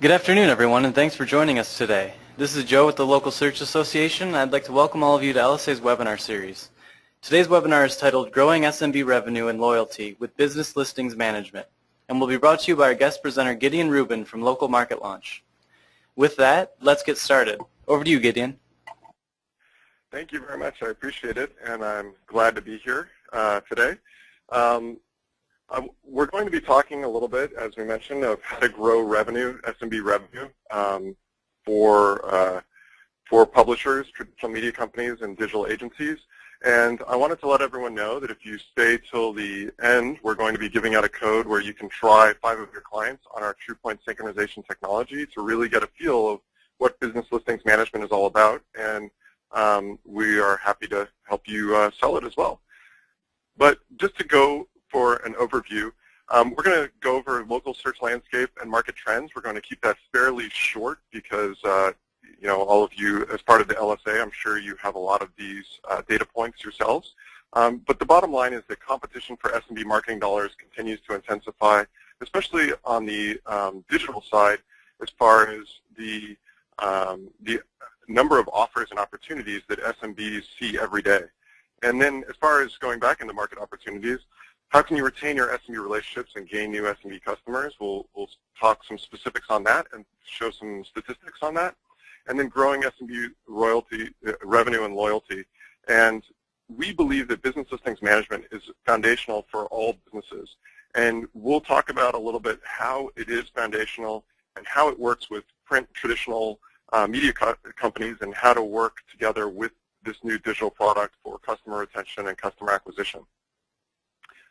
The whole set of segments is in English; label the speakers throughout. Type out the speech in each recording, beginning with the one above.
Speaker 1: Good afternoon, everyone, and thanks for joining us today. This is Joe with the Local Search Association, and I'd like to welcome all of you to LSA's webinar series. Today's webinar is titled Growing SMB Revenue and Loyalty with Business Listings Management, and will be brought to you by our guest presenter, Gideon Rubin from Local Market Launch. With that, let's get started. Over to you, Gideon.
Speaker 2: Thank you very much. I appreciate it, and I'm glad to be here today. We're going to be talking a little bit, as we mentioned, of how to grow revenue, SMB revenue, for publishers, traditional media companies, and digital agencies. And I wanted to let everyone know that if you stay till the end, we're going to be giving out a code where you can try 5 of your clients on our TruePoint synchronization technology to really get a feel of what business listings management is all about. And we are happy to help you sell it as well. But just to go for an overview, we're going to go over local search landscape and market trends. We're going to keep that fairly short because you know, all of you, as part of the LSA, I'm sure you have a lot of these data points yourselves. But the bottom line is that competition for SMB marketing dollars continues to intensify, especially on the digital side, as far as the number of offers and opportunities that SMBs see every day. And then as far as going back into market opportunities, how can you retain your SMB relationships and gain new SMB customers? We'll talk some specifics on that and show some statistics on that. And then growing SMB revenue and loyalty. And we believe that business listings management is foundational for all businesses. And we'll talk about a little bit how it is foundational and how it works with print traditional media companies and how to work together with this new digital product for customer retention and customer acquisition.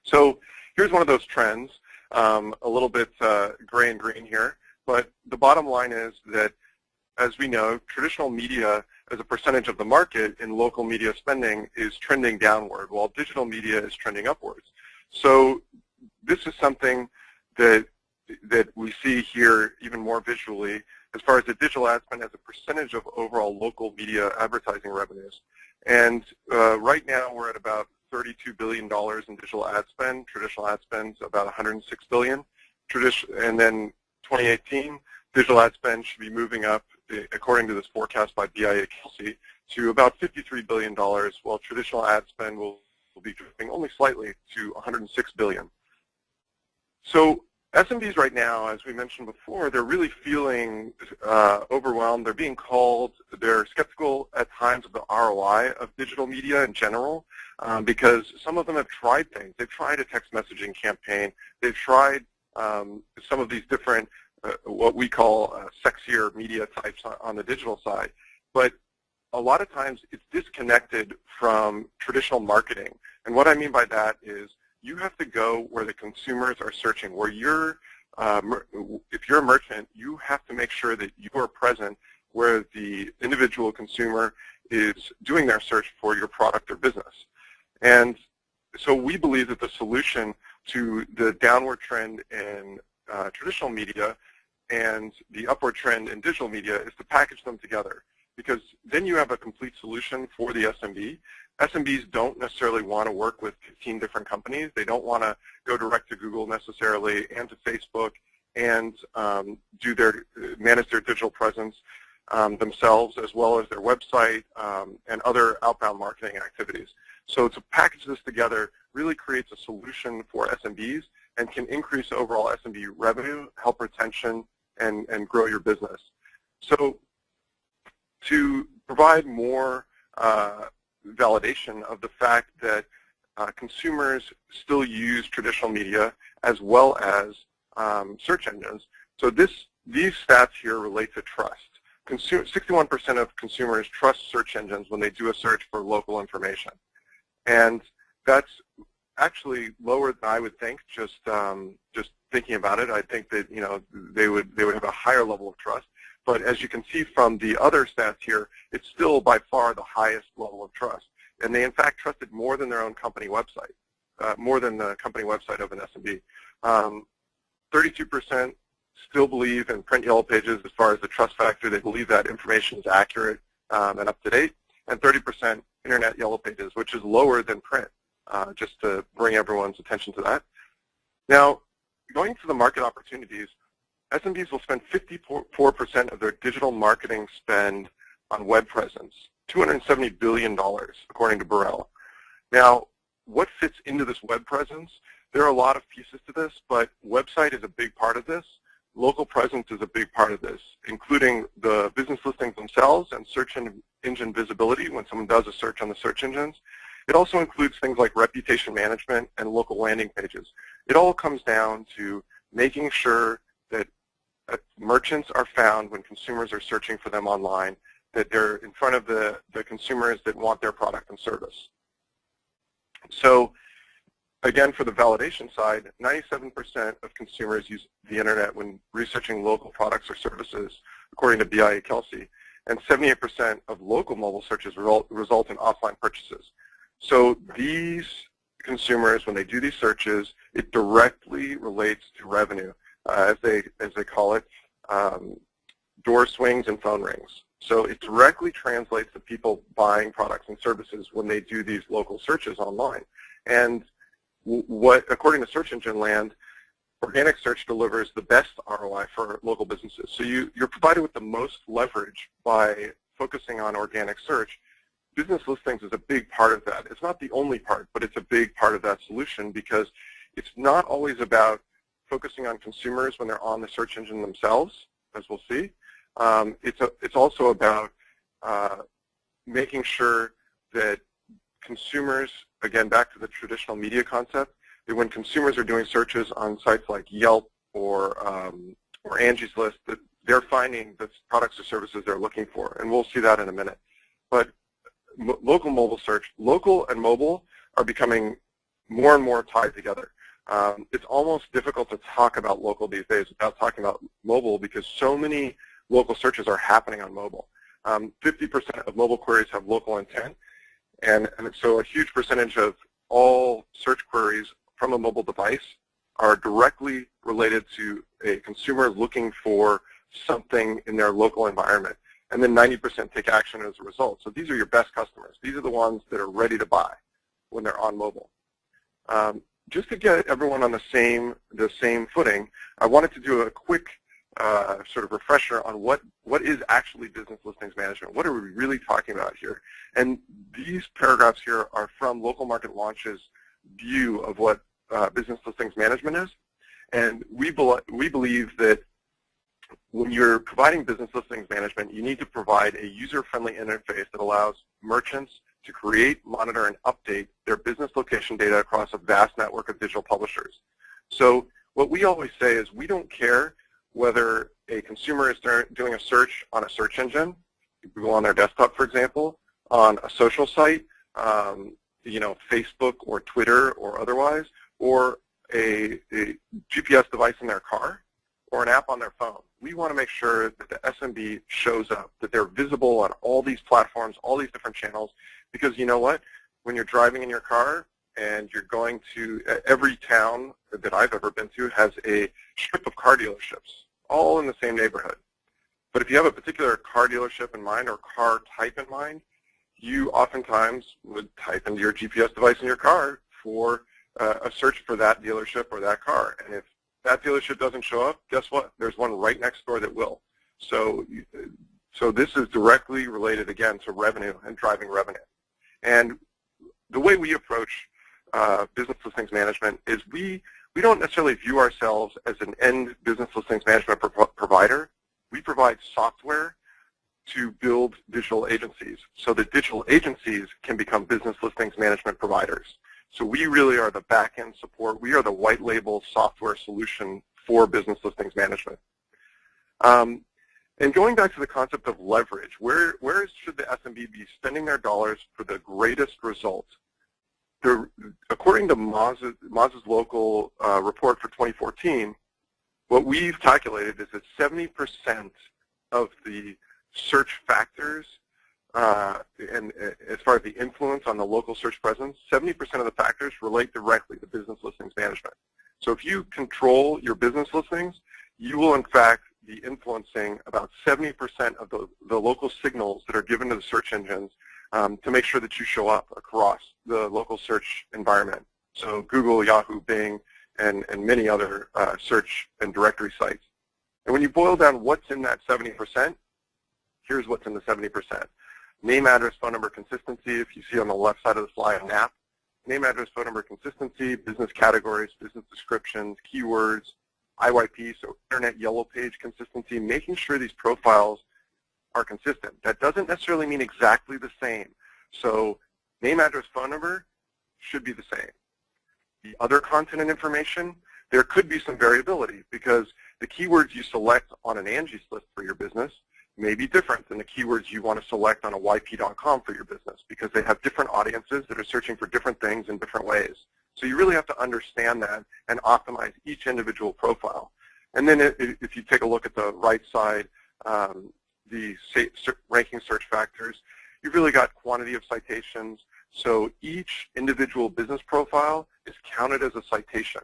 Speaker 2: So here's one of those trends, a little bit gray and green here, but the bottom line is that, as we know, traditional media as a percentage of the market in local media spending is trending downward, while digital media is trending upwards. So this is something that we see here even more visually as far as the digital ad spend as a percentage of overall local media advertising revenues. And right now we're at about $32 billion in digital ad spend. Traditional ad spend's about $106 billion. And then 2018, digital ad spend should be moving up, according to this forecast by BIA-Kelsey, to about $53 billion, while traditional ad spend will be dropping only slightly to $106 billion. So SMBs right now, as we mentioned before, they're really feeling overwhelmed. They're being called, they're skeptical at times of the ROI of digital media in general, because some of them have tried things. They've tried a text messaging campaign. They've tried some of these different, what we call sexier media types on the digital side. But a lot of times it's disconnected from traditional marketing. And what I mean by that is you have to go where the consumers are searching, where you're, if you're a merchant, you have to make sure that you are present where the individual consumer is doing their search for your product or business. And so we believe that the solution to the downward trend in traditional media and the upward trend in digital media is to package them together, because then you have a complete solution for the SMB. SMBs don't necessarily want to work with 15 different companies. They don't want to go direct to Google necessarily and to Facebook and manage their digital presence themselves, as well as their website and other outbound marketing activities. So to package this together really creates a solution for SMBs and can increase overall SMB revenue, help retention, and grow your business. So to provide more validation of the fact that consumers still use traditional media as well as search engines. So these stats here relate to trust. 61% of consumers trust search engines when they do a search for local information. And that's actually lower than I would think, just thinking about it. I think that, you know, they would have a higher level of trust. But as you can see from the other stats here, it's still by far the highest level of trust. And they, in fact, trusted more than their own company website, more than the company website of an SMB. 32% still believe in print yellow pages as far as the trust factor. They believe that information is accurate and up to date. And 30% internet yellow pages, which is lower than print, just to bring everyone's attention to that. Now, going to the market opportunities, SMBs will spend 54% of their digital marketing spend on web presence, $270 billion, according to Burrell. Now, what fits into this web presence? There are a lot of pieces to this, but website is a big part of this. Local presence is a big part of this, including the business listings themselves and search engine visibility when someone does a search on the search engines. It also includes things like reputation management and local landing pages. It all comes down to making sure that merchants are found when consumers are searching for them online, that they're in front of the consumers that want their product and service. So again, for the validation side, 97% of consumers use the internet when researching local products or services, according to BIA-Kelsey, and 78% of local mobile searches result in offline purchases. So these consumers, when they do these searches, it directly relates to revenue, as they call it, door swings and phone rings. So it directly translates to people buying products and services when they do these local searches online. And according to Search Engine Land, organic search delivers the best ROI for local businesses. So you're provided with the most leverage by focusing on organic search. Business listings is a big part of that. It's not the only part, but it's a big part of that solution because it's not always about focusing on consumers when they're on the search engine themselves, as we'll see. It's also about making sure that consumers, again, back to the traditional media concept, that when consumers are doing searches on sites like Yelp or Angie's List, that they're finding the products or services they're looking for, and we'll see that in a minute. But local mobile search, local and mobile are becoming more and more tied together. It's almost difficult to talk about local these days without talking about mobile because so many local searches are happening on mobile. 50% of mobile queries have local intent, and so a huge percentage of all search queries from a mobile device are directly related to a consumer looking for something in their local environment. And then 90% take action as a result. So these are your best customers. These are the ones that are ready to buy when they're on mobile. Just to get everyone on the same footing, I wanted to do a quick sort of refresher on what is actually business listings management. What are we really talking about here? And these paragraphs here are from Local Market Launch's view of what business listings management is. And we believe that when you're providing business listings management, you need to provide a user-friendly interface that allows merchants to create, monitor, and update their business location data across a vast network of digital publishers. So what we always say is we don't care whether a consumer is doing a search on a search engine, Google on their desktop, for example, on a social site, Facebook or Twitter or otherwise, or a GPS device in their car, or an app on their phone. We want to make sure that the SMB shows up, that they're visible on all these platforms, all these different channels, because you know what? When you're driving in your car and you're going to, every town that I've ever been to has a strip of car dealerships, all in the same neighborhood. But if you have a particular car dealership in mind or car type in mind, you oftentimes would type into your GPS device in your car for a search for that dealership or that car. And if that dealership doesn't show up, guess what? There's one right next door that will. So this is directly related, again, to revenue and driving revenue. And the way we approach business listings management is we don't necessarily view ourselves as an end business listings management provider. We provide software to build digital agencies so that digital agencies can become business listings management providers. So we really are the back-end support. We are the white label software solution for business listings management. And going back to the concept of leverage, where should the SMB be spending their dollars for the greatest result? According to Moz's local report for 2014, what we've calculated is that 70% of the search factors, and as far as the influence on the local search presence, 70% of the factors relate directly to business listings management. So if you control your business listings, you will in fact be influencing about 70% of the local signals that are given to the search engines to make sure that you show up across the local search environment. So Google, Yahoo, Bing, and many other search and directory sites. And when you boil down what's in that 70%, here's what's in the 70%. Name, address, phone number, consistency. If you see on the left side of the slide, NAP. Name, address, phone number, consistency, business categories, business descriptions, keywords, IYP, so Internet Yellow Page consistency, making sure these profiles are consistent. That doesn't necessarily mean exactly the same. So name, address, phone number should be the same. The other content and information, there could be some variability because the keywords you select on an Angie's list for your business may be different than the keywords you want to select on a YP.com for your business because they have different audiences that are searching for different things in different ways. So you really have to understand that and optimize each individual profile. And then if you take a look at the right side, the ranking search factors, you've really got quantity of citations. So each individual business profile is counted as a citation.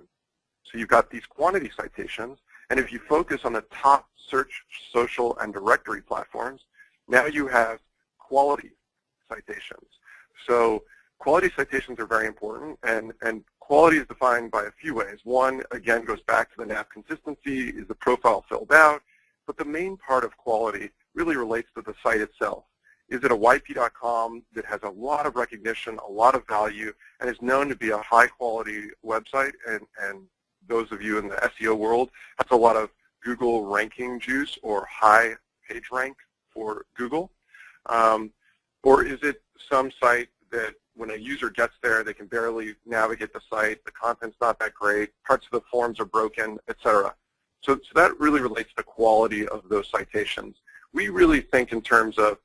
Speaker 2: So you've got these quantity citations, and if you focus on the top search, social, and directory platforms, now you have quality citations. So quality citations are very important, and quality is defined by a few ways. One, again, goes back to the NAP consistency. Is the profile filled out? But the main part of quality really relates to the site itself. Is it a YP.com that has a lot of recognition, a lot of value, and is known to be a high-quality website, and those of you in the SEO world, has a lot of Google ranking juice or high page rank for Google? Or is it some site that when a user gets there, they can barely navigate the site, the content's not that great, parts of the forms are broken, etc.? So that really relates to the quality of those citations. We really think in terms of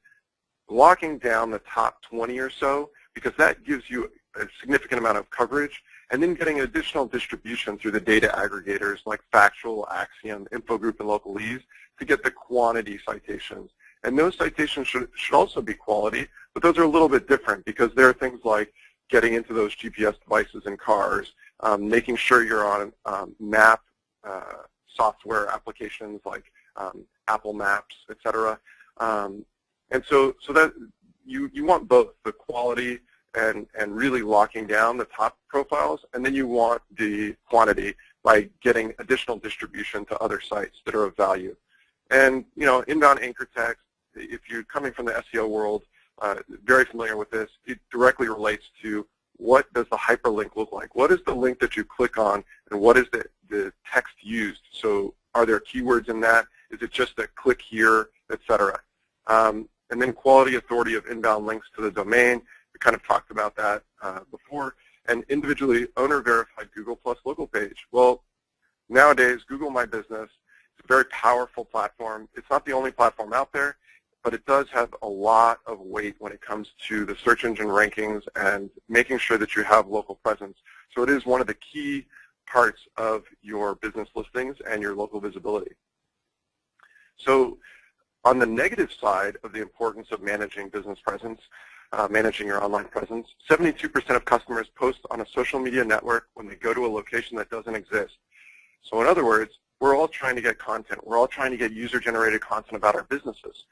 Speaker 2: locking down the top 20 or so, because that gives you a significant amount of coverage, and then getting additional distribution through the data aggregators like Factual, Axiom, Infogroup, and Localese to get the quantity citations. And those citations should also be quality, but those are a little bit different because there are things like getting into those GPS devices in cars, making sure you're on map software applications like Apple Maps, etc. And so that you want both the quality and really locking down the top profiles, and then you want the quantity by getting additional distribution to other sites that are of value. And inbound anchor text, if you're coming from the SEO world, very familiar with this, it directly relates to what does the hyperlink look like? What is the link that you click on, and what is the text used? So are there keywords in that? Is it just a click here, etc.? And then quality authority of inbound links to the domain. We kind of talked about that before. And individually owner-verified Google Plus local page. Well, nowadays, Google My Business is a very powerful platform. It's not the only platform out there, but it does have a lot of weight when it comes to the search engine rankings and making sure that you have local presence. So it is one of the key parts of your business listings and your local visibility. So on the negative side of the importance of managing business presence, managing your online presence, 72% of customers post on a social media network when they go to a location that doesn't exist. So in other words, we're all trying to get content. We're all trying to get user-generated content about our businesses.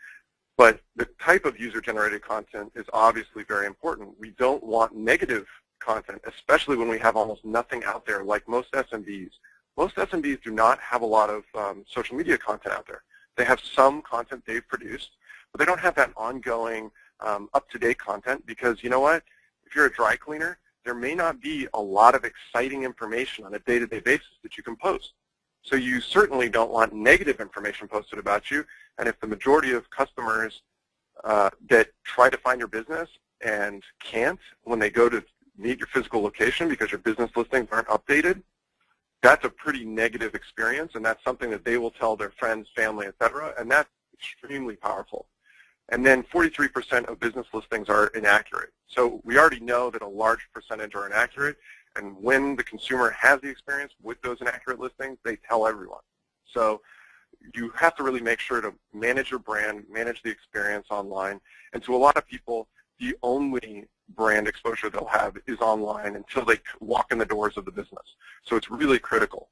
Speaker 2: But the type of user-generated content is obviously very important. We don't want negative content, especially when we have almost nothing out there like most SMBs. Most SMBs do not have a lot of social media content out there. They have some content they've produced, but they don't have that ongoing up-to-date content because, you know what, if you're a dry cleaner, there may not be a lot of exciting information on a day-to-day basis that you can post. So you certainly don't want negative information posted about you, and if the majority of customers that try to find your business and can't when they go to meet your physical location because your business listings aren't updated, that's a pretty negative experience, and that's something that they will tell their friends, family, etc., and that's extremely powerful. And then 43% of business listings are inaccurate. So we already know that a large percentage are inaccurate, and when the consumer has the experience with those inaccurate listings, they tell everyone. So you have to really make sure to manage your brand, manage the experience online, and to a lot of people, the only brand exposure they'll have is online until they walk in the doors of the business. So it's really critical.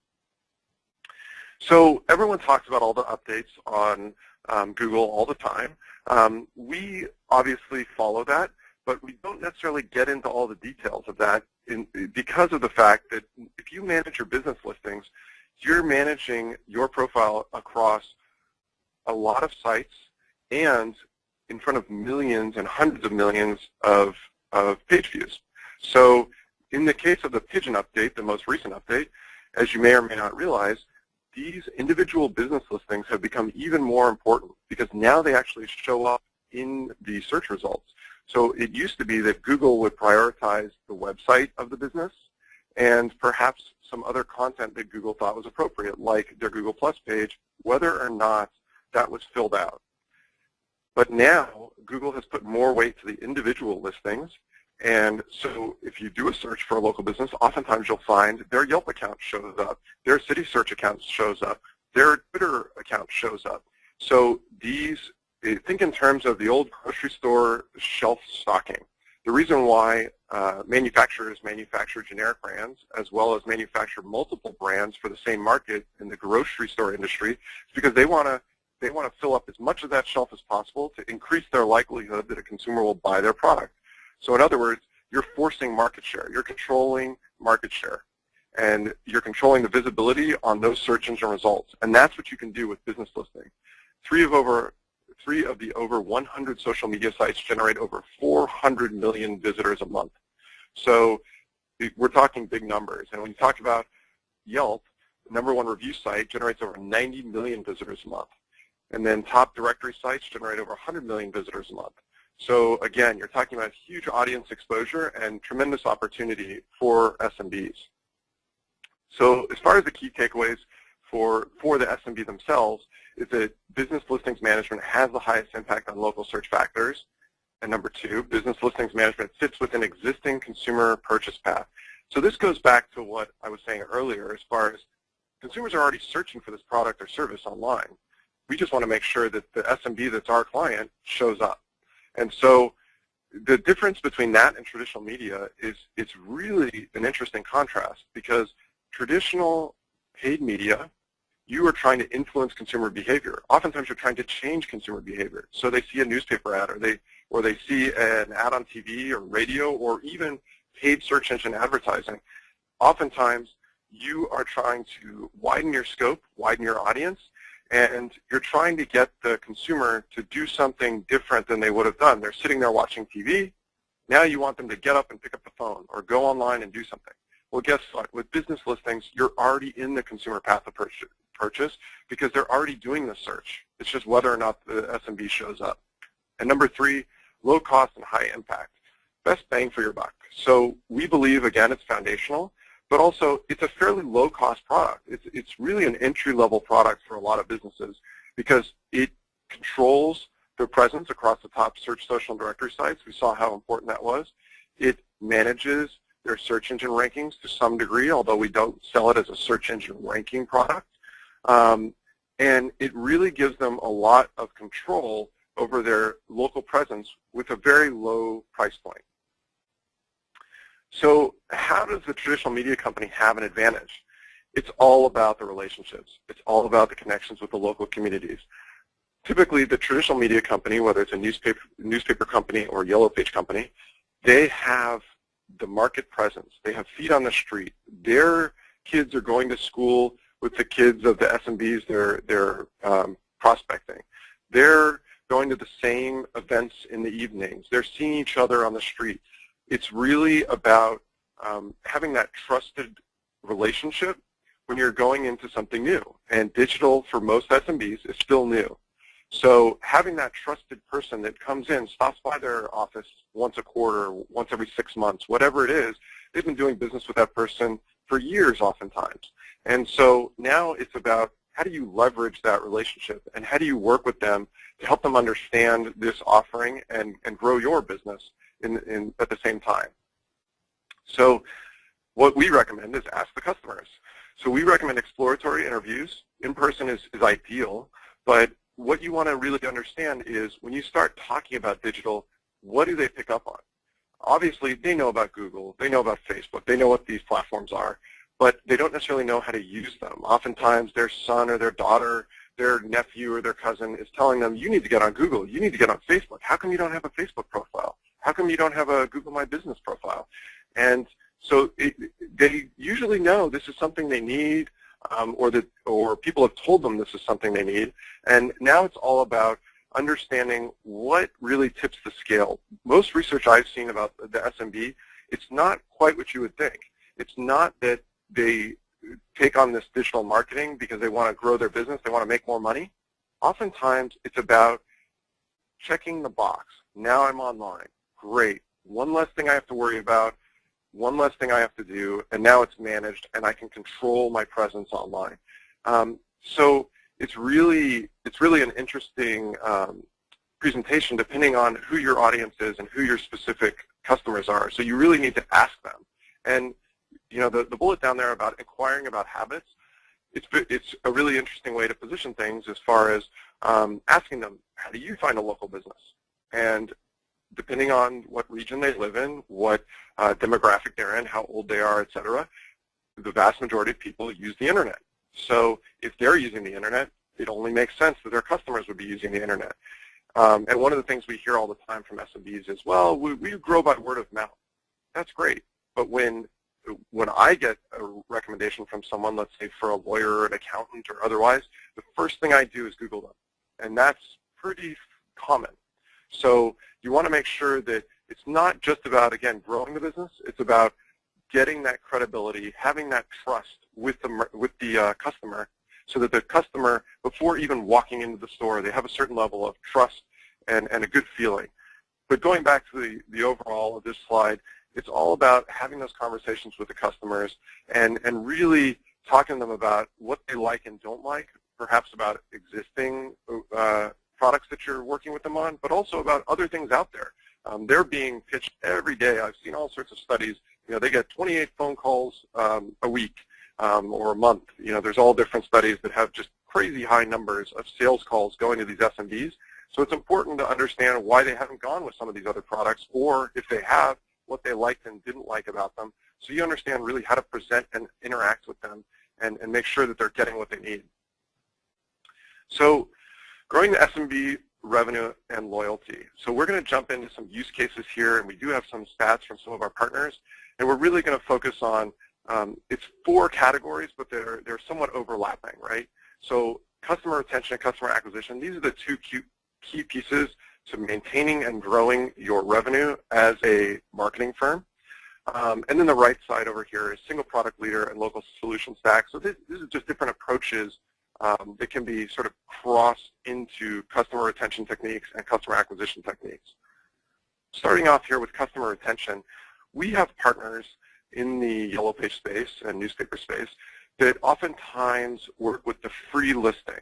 Speaker 2: So everyone talks about all the updates on Google all the time. We obviously follow that, but we don't necessarily get into all the details of that because of the fact that if you manage your business listings, you're managing your profile across a lot of sites and in front of millions and hundreds of millions of page views. So in the case of the Pigeon update, the most recent update, as you may or may not realize, these individual business listings have become even more important because now they actually show up in the search results. So it used to be that Google would prioritize the website of the business and perhaps some other content that Google thought was appropriate, like their Google Plus page, whether or not that was filled out. But now Google has put more weight to the individual listings, and so if you do a search for a local business, oftentimes you'll find their Yelp account shows up, their City Search account shows up, their Twitter account shows up. So these, think in terms of the old grocery store shelf stocking. The reason why manufacturers manufacture generic brands as well as manufacture multiple brands for the same market in the grocery store industry is because they want to fill up as much of that shelf as possible to increase their likelihood that a consumer will buy their product. So in other words, you're forcing market share. You're controlling market share. And you're controlling the visibility on those search engine results. And that's what you can do with business listing. Three of the over 100 social media sites generate over 400 million visitors a month. So we're talking big numbers. And when you talk about Yelp, the #1 review site generates over 90 million visitors a month. And then top directory sites generate over 100 million visitors a month. So again, you're talking about huge audience exposure and tremendous opportunity for SMBs. So as far as the key takeaways for the SMB themselves is that business listings management has the highest impact on local search factors. And #2, business listings management fits within existing consumer purchase path. So this goes back to what I was saying earlier as far as consumers are already searching for this product or service online. We just want to make sure that the SMB that's our client shows up. And so the difference between that and traditional media is it's really an interesting contrast because traditional paid media, you are trying to influence consumer behavior. Oftentimes you're trying to change consumer behavior. So they see a newspaper ad or they see an ad on TV or radio or even paid search engine advertising. Oftentimes you are trying to widen your scope, widen your audience, and you're trying to get the consumer to do something different than they would have done. They're sitting there watching TV. Now you want them to get up and pick up the phone or go online and do something. Well, guess what? With business listings, you're already in the consumer path of purchase because they're already doing the search. It's just whether or not the SMB shows up. And #3, low cost and high impact. Best bang for your buck. So we believe, again, it's foundational, but also it's a fairly low-cost product. It's really an entry-level product for a lot of businesses because it controls their presence across the top search social directory sites. We saw how important that was. It manages their search engine rankings to some degree, although we don't sell it as a search engine ranking product. And it really gives them a lot of control over their local presence with a very low price point. So how does the traditional media company have an advantage? It's all about the relationships. It's all about the connections with the local communities. Typically, the traditional media company, whether it's a newspaper company or yellow page company, they have the market presence. They have feet on the street. Their kids are going to school with the kids of the SMBs they're prospecting. They're going to the same events in the evenings. They're seeing each other on the street. It's really about having that trusted relationship when you're going into something new. And digital for most SMBs is still new. So having that trusted person that comes in, stops by their office once a quarter, once every 6 months, whatever it is, they've been doing business with that person for years oftentimes. And so now it's about how do you leverage that relationship and how do you work with them to help them understand this offering and grow your business at the same time. So what we recommend is ask the customers. So we recommend exploratory interviews. In person is ideal, but what you want to really understand is when you start talking about digital, what do they pick up on? Obviously, they know about Google, they know about Facebook, they know what these platforms are, but they don't necessarily know how to use them. Oftentimes, their son or their daughter, their nephew or their cousin is telling them, you need to get on Google, you need to get on Facebook. How come you don't have a Facebook profile? How come you don't have a Google My Business profile? And so they usually know this is something they need. or people have told them this is something they need. And now it's all about understanding what really tips the scale. Most research I've seen about the SMB, it's not quite what you would think. It's not that they take on this digital marketing because they want to grow their business, they want to make more money. Oftentimes it's about checking the box. Now I'm online. Great. One less thing I have to worry about, one less thing I have to do, and now it's managed and I can control my presence online. So it's really an interesting presentation depending on who your audience is and who your specific customers are. So you really need to ask them. And you know, the bullet down there about inquiring about habits, it's a really interesting way to position things as far as asking them, how do you find a local business? And depending on what region they live in, what demographic they're in, how old they are, et cetera, the vast majority of people use the internet. So if they're using the internet, it only makes sense that their customers would be using the internet. And one of the things we hear all the time from SMBs is, well, we grow by word of mouth. That's great. But when I get a recommendation from someone, let's say for a lawyer or an accountant or otherwise, the first thing I do is Google them. And that's pretty common. So you want to make sure that it's not just about, again, growing the business. It's about getting that credibility, having that trust with the customer, so that the customer, before even walking into the store, they have a certain level of trust and a good feeling. But going back to the overall of this slide, it's all about having those conversations with the customers and really talking to them about what they like and don't like, perhaps about existing products that you're working with them on, but also about other things out there. They're being pitched every day. I've seen all sorts of studies. You know, they get 28 phone calls a week or a month. You know, there's all different studies that have just crazy high numbers of sales calls going to these SMBs. So it's important to understand why they haven't gone with some of these other products, or if they have, what they liked and didn't like about them, so you understand really how to present and interact with them and make sure that they're getting what they need. So growing the SMB revenue and loyalty. So we're going to jump into some use cases here, and we do have some stats from some of our partners, and we're really going to focus on, it's 4 categories, but they're somewhat overlapping, right? So customer retention and customer acquisition, these are the 2 key pieces to maintaining and growing your revenue as a marketing firm. And then the right side over here is single product leader and local solution stack. So this is just different approaches that can be sort of crossed into customer retention techniques and customer acquisition techniques. Starting off here with customer retention, we have partners in the yellow page space and newspaper space that oftentimes work with the free listing.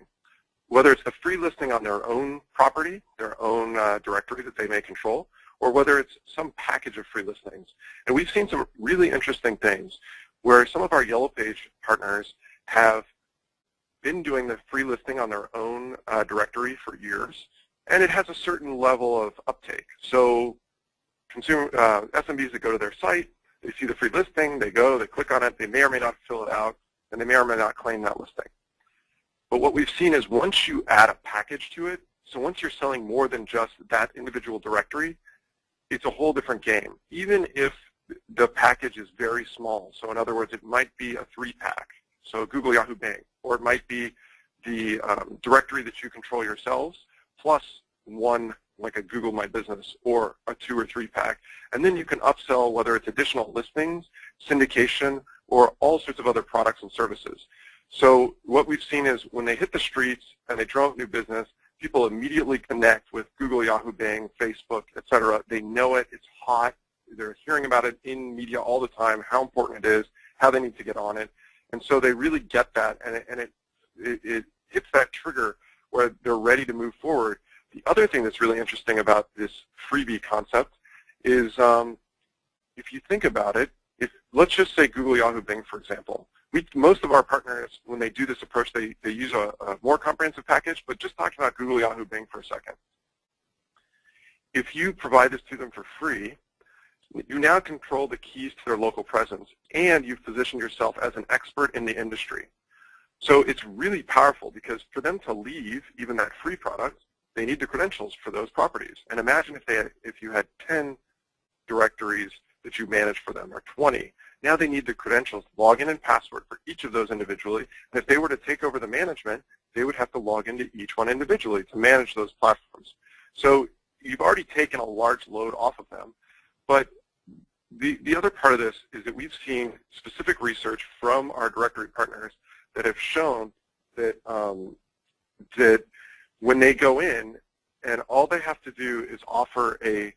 Speaker 2: Whether it's the free listing on their own property, their own directory that they may control, or whether it's some package of free listings. And we've seen some really interesting things where some of our yellow page partners have been doing the free listing on their own directory for years, and it has a certain level of uptake. So SMBs that go to their site, they see the free listing, they go, they click on it, they may or may not fill it out, and they may or may not claim that listing. But what we've seen is once you add a package to it, so once you're selling more than just that individual directory, it's a whole different game, even if the package is very small. So in other words, it might be a 3-pack, so Google, Yahoo, Bing, or it might be the directory that you control yourselves, plus one like a Google My Business, or a 2 or 3-pack. And then you can upsell whether it's additional listings, syndication, or all sorts of other products and services. So what we've seen is when they hit the streets and they draw up new business, people immediately connect with Google, Yahoo, Bing, Facebook, et cetera. They know it. It's hot. They're hearing about it in media all the time, how important it is, how they need to get on it. And so they really get that, and it hits that trigger where they're ready to move forward. The other thing that's really interesting about this freebie concept is if you think about it, let's just say Google, Yahoo, Bing, for example. Most of our partners, when they do this approach, they use a more comprehensive package, but just talking about Google, Yahoo, Bing for a second. If you provide this to them for free, you now control the keys to their local presence, and you've positioned yourself as an expert in the industry. So it's really powerful because for them to leave even that free product, they need the credentials for those properties. And imagine if you had 10 directories that you manage for them, or 20. Now they need the credentials, login and password for each of those individually. And if they were to take over the management, they would have to log into each one individually to manage those platforms. So you've already taken a large load off of them. But the other part of this is that we've seen specific research from our directory partners that have shown that, that when they go in and all they have to do is offer a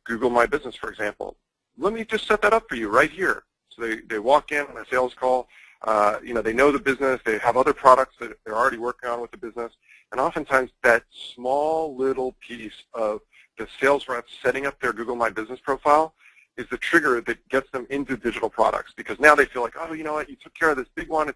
Speaker 2: Google My Business, for example. Let me just set that up for you right here. So they walk in on a sales call. They know the business. They have other products that they're already working on with the business. And oftentimes that small little piece of the sales reps setting up their Google My Business profile is the trigger that gets them into digital products, because now they feel like, oh, you know what, you took care of this big one.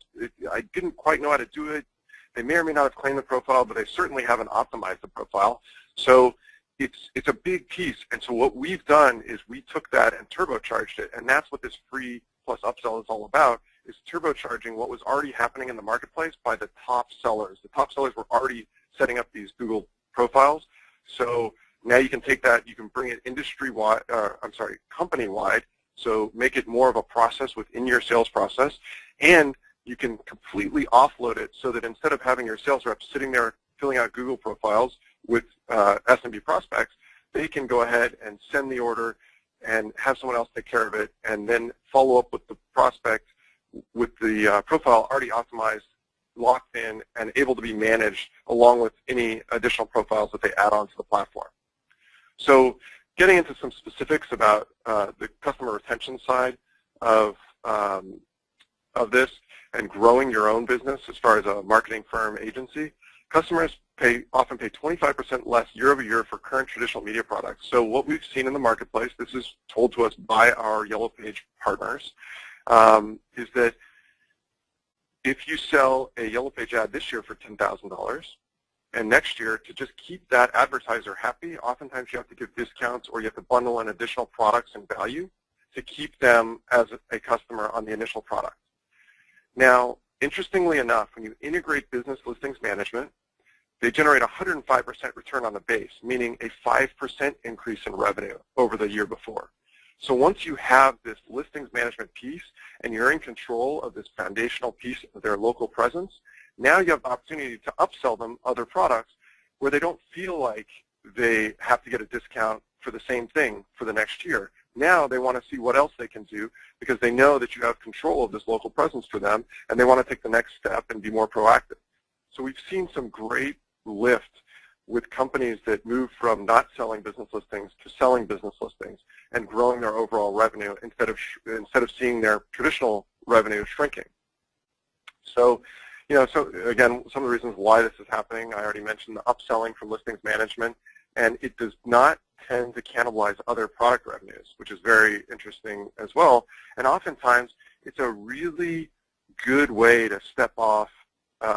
Speaker 2: I didn't quite know how to do it. They may or may not have claimed the profile, but they certainly haven't optimized the profile. So it's a big piece. And so what we've done is we took that and turbocharged it, and that's what this free plus upsell is all about, is turbocharging what was already happening in the marketplace by the top sellers. The top sellers were already setting up these Google profiles. So now you can take that, you can bring it industry-wide, company-wide, so make it more of a process within your sales process, and you can completely offload it so that instead of having your sales reps sitting there filling out Google profiles with SMB prospects, they can go ahead and send the order and have someone else take care of it, and then follow up with the prospect with the profile already optimized, locked in, and able to be managed along with any additional profiles that they add onto the platform. So getting into some specifics about the customer retention side of this and growing your own business as far as a marketing firm agency, customers often pay 25% less year over year for current traditional media products. So what we've seen in the marketplace, this is told to us by our Yellow Page partners, is that if you sell a Yellow Page ad this year for $10,000, and next year, to just keep that advertiser happy, oftentimes you have to give discounts or you have to bundle in additional products and value to keep them as a customer on the initial product. Now, interestingly enough, when you integrate business listings management, they generate 105% return on the base, meaning a 5% increase in revenue over the year before. So once you have this listings management piece and you're in control of this foundational piece of their local presence, now you have the opportunity to upsell them other products where they don't feel like they have to get a discount for the same thing for the next year. Now they want to see what else they can do because they know that you have control of this local presence for them, and they want to take the next step and be more proactive. So we've seen some great lift with companies that move from not selling business listings to selling business listings and growing their overall revenue instead of seeing their traditional revenue shrinking. So, so again, some of the reasons why this is happening, I already mentioned the upselling from listings management, and it does not tend to cannibalize other product revenues, which is very interesting as well. And oftentimes, it's a really good way to step off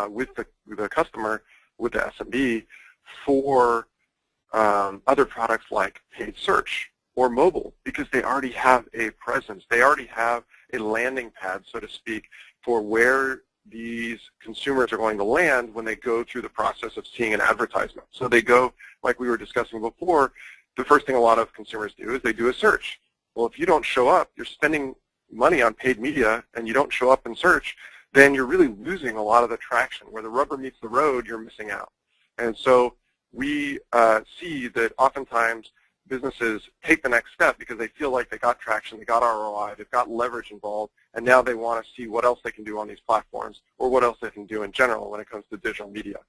Speaker 2: with the customer, with the SMB, for other products like paid search or mobile, because they already have a presence. They already have a landing pad, so to speak, for where these consumers are going to land when they go through the process of seeing an advertisement. So they go, like we were discussing before, the first thing a lot of consumers do is they do a search. Well, if you don't show up, you're spending money on paid media and you don't show up in search, then you're really losing a lot of the traction. Where the rubber meets the road, you're missing out. And so we see that oftentimes businesses take the next step because they feel like they got traction, they got ROI, they've got leverage involved, and now they want to see what else they can do on these platforms or what else they can do in general when it comes to digital media.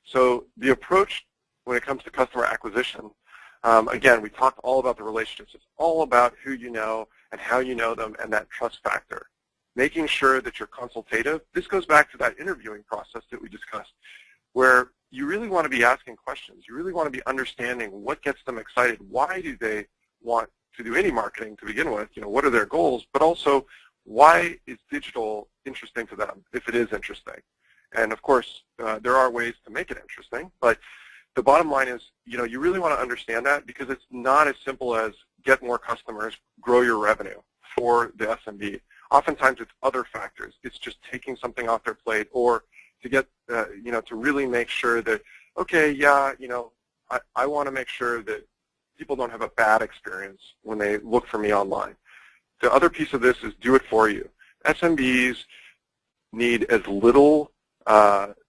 Speaker 2: So the approach when it comes to customer acquisition, again, we talked all about the relationships. It's all about who you know and how you know them and that trust factor. Making sure that you're consultative. This goes back to that interviewing process that we discussed, where you really want to be asking questions. You really want to be understanding what gets them excited. Why do they want to do any marketing to begin with? What are their goals? But also, why is digital interesting to them, if it is interesting? And of course, there are ways to make it interesting. But the bottom line is, you really want to understand that, because it's not as simple as get more customers, grow your revenue for the SMB. Oftentimes, it's other factors. It's just taking something off their plate, or to get, to really make sure that, okay, yeah, I want to make sure that, people don't have a bad experience when they look for me online. The other piece of this is do it for you. SMBs need as little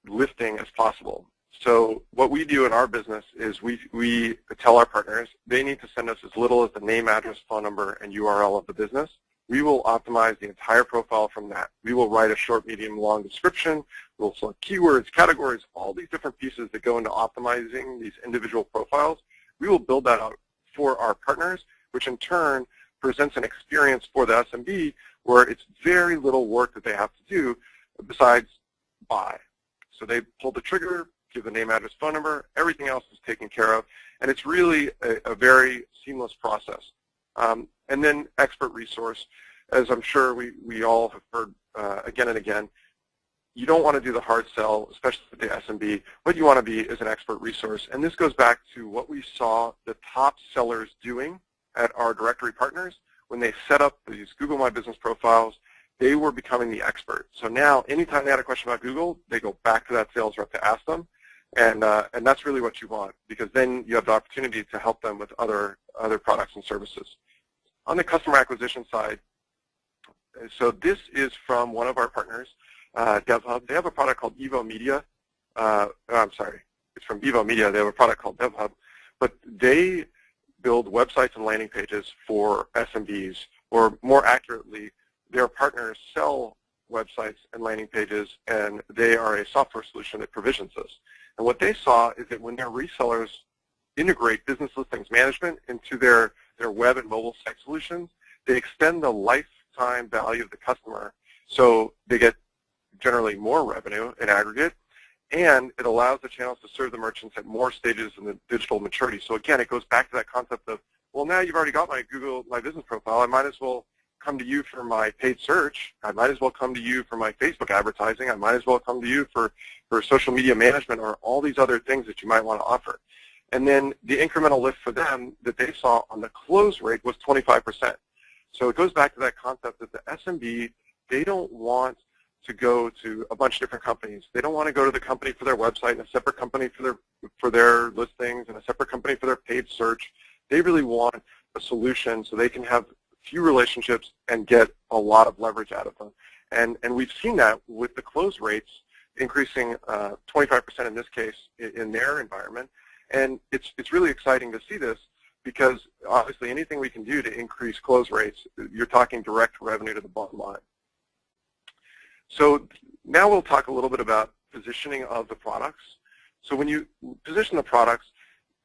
Speaker 2: lifting as possible. So what we do in our business is we tell our partners they need to send us as little as the name, address, phone number, and URL of the business. We will optimize the entire profile from that. We will write a short, medium, long description. We'll select keywords, categories, all these different pieces that go into optimizing these individual profiles. We will build that out for our partners, which in turn presents an experience for the SMB where it's very little work that they have to do besides buy. So they pull the trigger, give the name, address, phone number, everything else is taken care of, and it's really a very seamless process. And then expert resource, as I'm sure we all have heard again and again, you don't want to do the hard sell, especially with the SMB. What you want to be is an expert resource, and this goes back to what we saw the top sellers doing at our directory partners when they set up these Google My Business profiles. They were becoming the expert. So now, anytime they had a question about Google, they go back to that sales rep to ask them, and that's really what you want, because then you have the opportunity to help them with other products and services. On the customer acquisition side, so this is from one of our partners, DevHub. They have a product called Evo Media. I'm sorry, it's from Evo Media. They have a product called DevHub, but they build websites and landing pages for SMBs, or more accurately, their partners sell websites and landing pages, and they are a software solution that provisions this. And what they saw is that when their resellers integrate business listings management into their web and mobile site solutions, they extend the lifetime value of the customer, so they get generally more revenue in aggregate, and it allows the channels to serve the merchants at more stages in the digital maturity. So again, it goes back to that concept of, well, now you've already got my Google My Business profile, I might as well come to you for my paid search. I might as well come to you for my Facebook advertising. I might as well come to you for social media management, or all these other things that you might want to offer. And then the incremental lift for them that they saw on the close rate was 25%. So it goes back to that concept that the SMB, they don't want to go to a bunch of different companies. They don't want to go to the company for their website and a separate company for their listings and a separate company for their paid search. They really want a solution so they can have few relationships and get a lot of leverage out of them. And we've seen that with the close rates increasing 25% in this case in their environment. And it's really exciting to see this, because obviously anything we can do to increase close rates, you're talking direct revenue to the bottom line. So now we'll talk a little bit about positioning of the products. So when you position the products,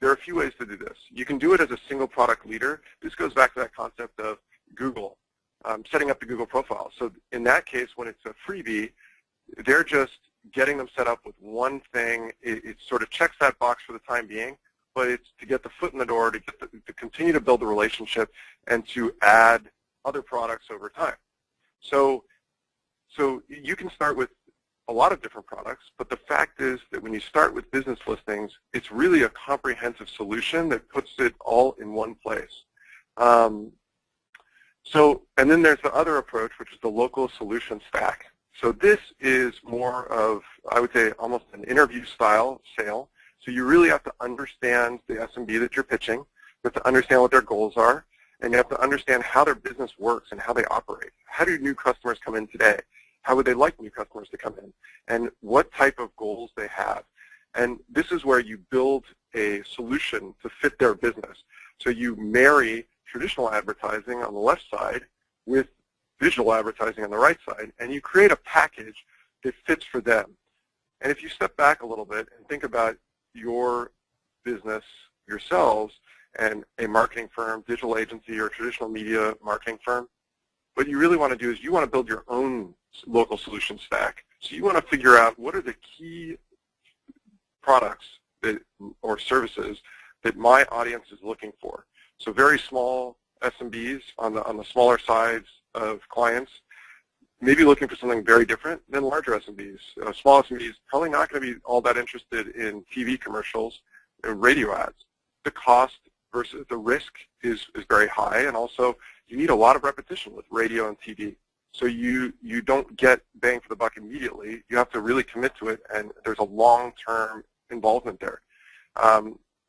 Speaker 2: there are a few ways to do this. You can do it as a single product leader. This goes back to that concept of Google, setting up the Google profile. So in that case, when it's a freebie, they're just getting them set up with one thing. It sort of checks that box for the time being, but it's to get the foot in the door, to continue to build the relationship, and to add other products over time. So you can start with a lot of different products, but the fact is that when you start with business listings, it's really a comprehensive solution that puts it all in one place. And then there's the other approach, which is the local solution stack. So this is more of, I would say, almost an interview style sale. So you really have to understand the SMB that you're pitching. You have to understand what their goals are, and you have to understand how their business works and how they operate. How do new customers come in today? How would they like new customers to come in? And what type of goals they have. And this is where you build a solution to fit their business. So you marry traditional advertising on the left side with visual advertising on the right side, and you create a package that fits for them. And if you step back a little bit and think about your business yourselves and a marketing firm, digital agency, or traditional media marketing firm, what you really want to do is you want to build your own local solution stack. So you want to figure out what are the key products or services that my audience is looking for. So very small SMBs on the smaller sides of clients, maybe looking for something very different than larger SMBs. Small SMBs probably not going to be all that interested in TV commercials and radio ads. The cost versus the risk is very high, and also you need a lot of repetition with radio and TV. So you don't get bang for the buck immediately. You have to really commit to it, and there's a long-term involvement there.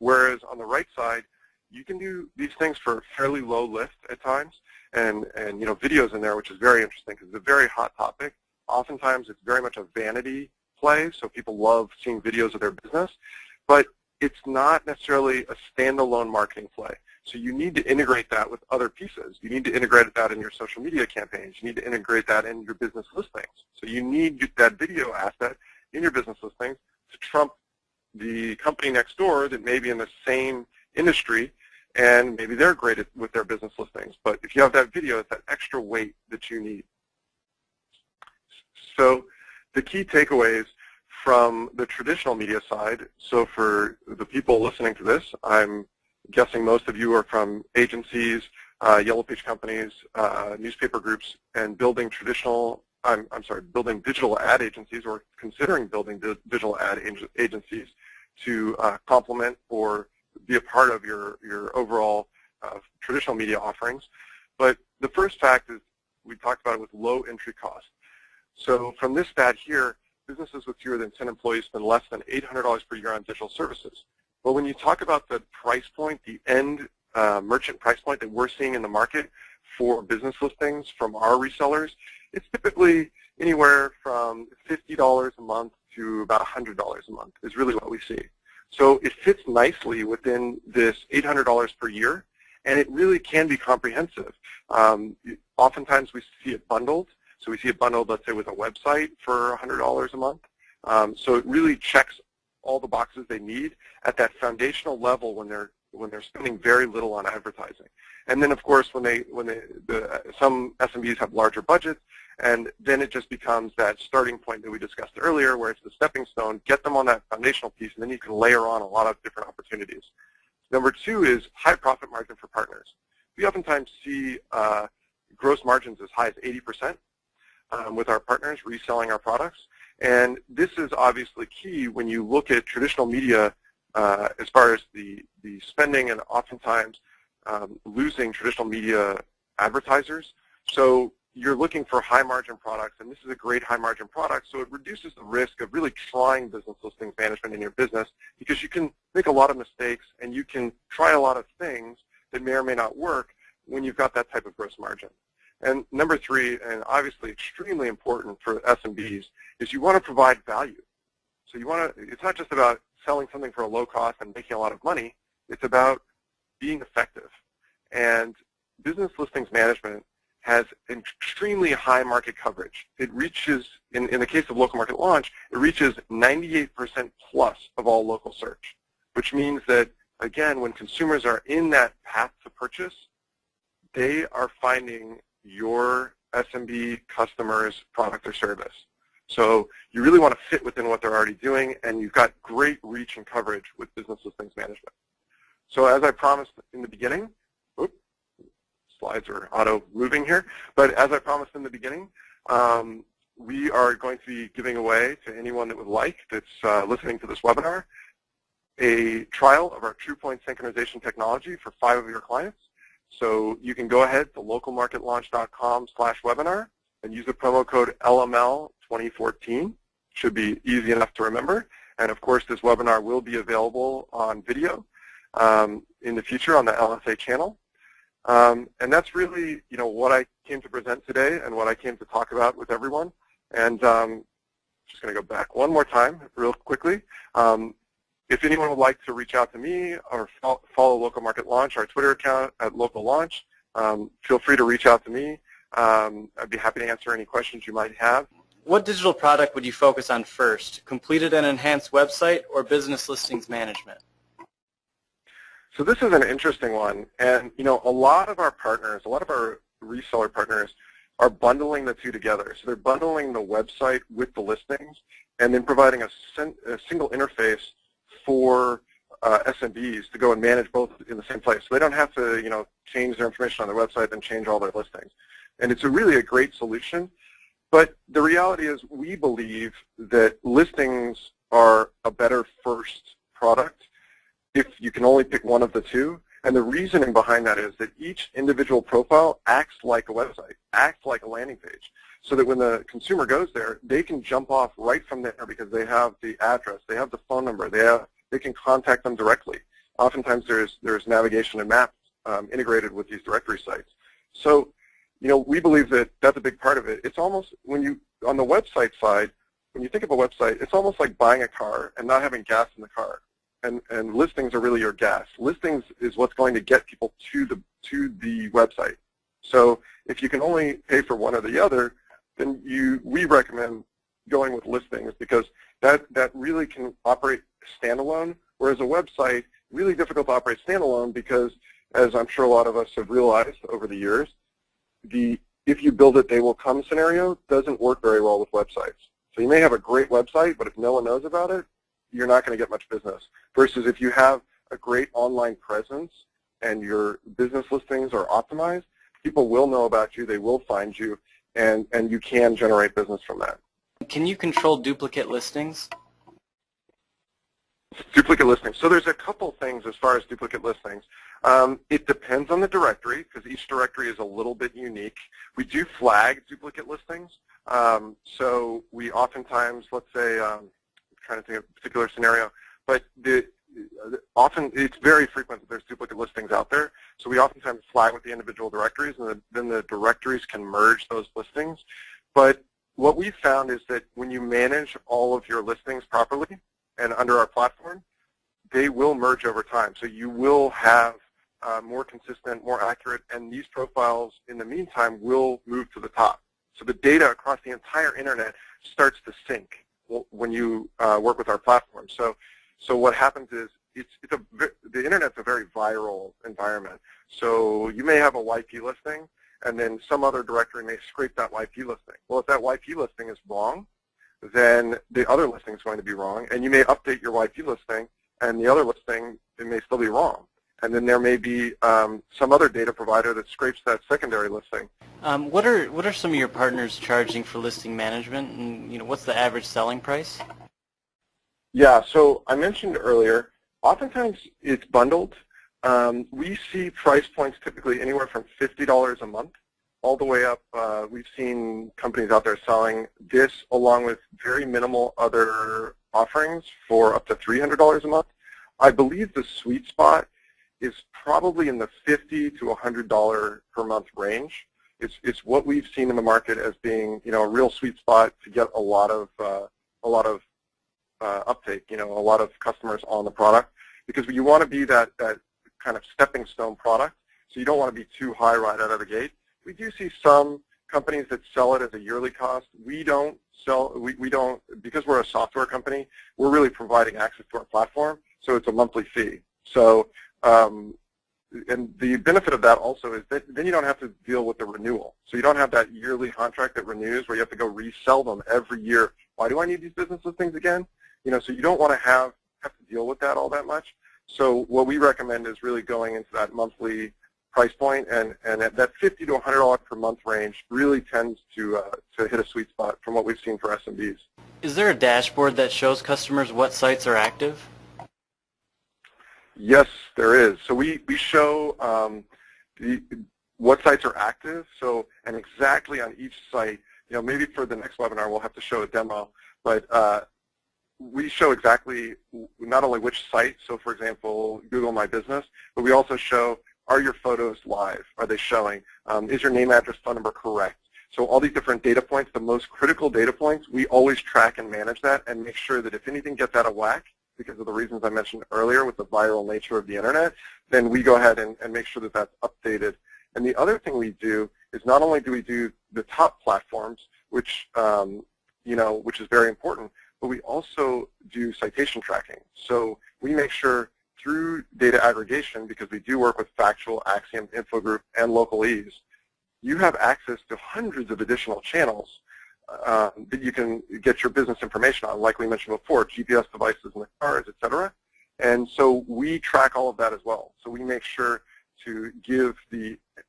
Speaker 2: Whereas on the right side, you can do these things for fairly low lift at times, and videos in there, which is very interesting because it's a very hot topic. Oftentimes it's very much a vanity play, so people love seeing videos of their business, but it's not necessarily a standalone marketing play. So you need to integrate that with other pieces. You need to integrate that in your social media campaigns. You need to integrate that in your business listings. So you need that video asset in your business listings to trump the company next door that may be in the same industry, and maybe they're great with their business listings. But if you have that video, it's that extra weight that you need. So the key takeaways from the traditional media side, so for the people listening to this, I'm guessing most of you are from agencies, yellow page companies, newspaper groups, and building digital ad agencies, or considering building digital ad agencies to complement or be a part of your overall traditional media offerings. But the first fact is we talked about it with low entry cost. So from this stat here, businesses with fewer than 10 employees spend less than $800 per year on digital services. But when you talk about the price point, the end merchant price point that we're seeing in the market for business listings from our resellers, it's typically anywhere from $50 a month to about $100 a month is really what we see. So it fits nicely within this $800 per year, and it really can be comprehensive. Oftentimes we see it bundled. So we see it bundled, let's say, with a website for $100 a month. So it really checks all the boxes they need at that foundational level when they're spending very little on advertising. And then, of course, some SMBs have larger budgets, and then it just becomes that starting point that we discussed earlier, where it's the stepping stone. Get them on that foundational piece, and then you can layer on a lot of different opportunities. Number two is high profit margin for partners. We oftentimes see gross margins as high as 80%. With our partners reselling our products. And this is obviously key when you look at traditional media as far as the spending, and oftentimes losing traditional media advertisers. So you're looking for high margin products, and this is a great high margin product, so it reduces the risk of really trying business listings management in your business, because you can make a lot of mistakes and you can try a lot of things that may or may not work when you've got that type of gross margin. And number three, and obviously extremely important for SMBs, is you want to provide value. So it's not just about selling something for a low cost and making a lot of money, it's about being effective. And business listings management has extremely high market coverage. It reaches, in the case of local market launch, it reaches 98% plus of all local search, which means that, again, when consumers are in that path to purchase, they are finding your SMB customer's product or service. So you really want to fit within what they're already doing, and you've got great reach and coverage with business listings management. So as I promised in the beginning, slides are auto-moving here, but as I promised in the beginning, we are going to be giving away to anyone that would like, that's listening to this webinar, a trial of our TruePoint synchronization technology for 5 of your clients. So you can go ahead to localmarketlaunch.com/webinar and use the promo code LML2014. Should be easy enough to remember. And of course, this webinar will be available on video in the future on the LSA channel. And that's really, what I came to present today and what I came to talk about with everyone. And just going to go back one more time real quickly. If anyone would like to reach out to me or follow Local Market Launch, our Twitter account at Local Launch, feel free to reach out to me. I'd be happy to answer any questions you might have.
Speaker 1: What digital product would you focus on first? Completed and enhanced website or business listings management?
Speaker 2: So this is an interesting one. And, a lot of our partners, a lot of our reseller partners are bundling the two together. So they're bundling the website with the listings and then providing a single interface for SMBs to go and manage both in the same place. So they don't have to, change their information on their website and change all their listings. And it's really a great solution. But the reality is we believe that listings are a better first product if you can only pick one of the two. And the reasoning behind that is that each individual profile acts like a website, acts like a landing page, so that when the consumer goes there, they can jump off right from there because they have the address, they have the phone number, they can contact them directly. Oftentimes there's navigation and maps integrated with these directory sites. So, we believe that that's a big part of it. It's almost, on the website side, when you think of a website, it's almost like buying a car and not having gas in the car. And listings are really your gas. Listings is what's going to get people to the website. So if you can only pay for one or the other, then we recommend going with listings, because that really can operate standalone, whereas a website, really difficult to operate standalone, because as I'm sure a lot of us have realized over the years, if you build it, they will come scenario doesn't work very well with websites. So you may have a great website, but if no one knows about it, you're not going to get much business. Versus if you have a great online presence and your business listings are optimized, people will know about you, they will find you, and you can generate business from that.
Speaker 1: Can you control duplicate listings?
Speaker 2: Duplicate listings. So there's a couple things as far as duplicate listings. It depends on the directory, because each directory is a little bit unique. We do flag duplicate listings. So we oftentimes, let's say, I'm trying to think of a particular scenario, but often it's very frequent that there's duplicate listings out there. So we oftentimes flag with the individual directories, and then the directories can merge those listings. But what we found is that when you manage all of your listings properly and under our platform, they will merge over time. So you will have more consistent, more accurate, and these profiles in the meantime will move to the top. So the data across the entire internet starts to sync when you work with our platform. So what happens is the internet's a very viral environment. So you may have a YP listing, and then some other directory may scrape that YP listing. Well, if that YP listing is wrong, then the other listing is going to be wrong, and you may update your YP listing, and the other listing, it may still be wrong. And then there may be some other data provider that scrapes that secondary listing.
Speaker 1: What are some of your partners charging for listing management, and what's the average selling price?
Speaker 2: Yeah, so I mentioned earlier, oftentimes it's bundled. We see price points typically anywhere from $50 a month all the way up. We've seen companies out there selling this along with very minimal other offerings for up to $300 a month. I believe the sweet spot is probably in the $50 to $100 per month range. It's what we've seen in the market as being, a real sweet spot to get a lot of uptake, a lot of customers on the product, because you want to be that kind of stepping stone product. So you don't want to be too high right out of the gate. We do see some companies that sell it as a yearly cost. We don't sell. We don't, because we're a software company. We're really providing access to our platform, so it's a monthly fee. So. And the benefit of that also is that then you don't have to deal with the renewal. So you don't have that yearly contract that renews where you have to go resell them every year. Why do I need these business listings again? So you don't want to have to deal with that all that much. So what we recommend is really going into that monthly price point, and at that $50 to $100 per month range really tends to hit a sweet spot from what we've seen for SMBs.
Speaker 1: Is there a dashboard that shows customers what sites are active?
Speaker 2: Yes, there is. So we show what sites are active. So, and exactly on each site, maybe for the next webinar we'll have to show a demo, but we show exactly not only which site, so for example, Google My Business, but we also show, are your photos live? Are they showing? Is your name, address, phone number correct? So all these different data points, the most critical data points, we always track and manage that and make sure that if anything gets out of whack, because of the reasons I mentioned earlier with the viral nature of the internet, then we go ahead and make sure that that's updated. And the other thing we do is not only do we do the top platforms, which which is very important, but we also do citation tracking. So we make sure through data aggregation, because we do work with Factual, Axiom, Infogroup, and LocalEase, you have access to hundreds of additional channels that you can get your business information on, like we mentioned before, GPS devices in the cars, et cetera. And so we track all of that as well. So we make sure to give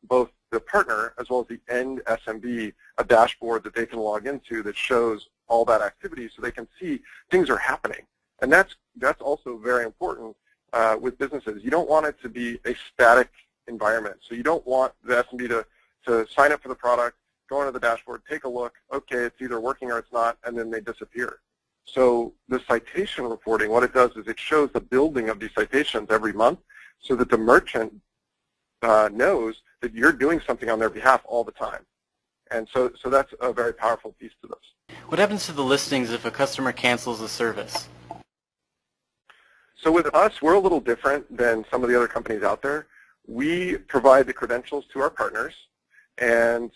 Speaker 2: both the partner as well as the end SMB a dashboard that they can log into that shows all that activity so they can see things are happening. And that's also very important with businesses. You don't want it to be a static environment. So you don't want the SMB to sign up for the product, go into the dashboard, take a look, okay, it's either working or it's not, and then they disappear. So the citation reporting, what it does is it shows the building of these citations every month so that the merchant knows that you're doing something on their behalf all the time. And so that's a very powerful piece to this.
Speaker 1: What happens to the listings if a customer cancels the service?
Speaker 2: So with us, we're a little different than some of the other companies out there. We provide the credentials to our partners, and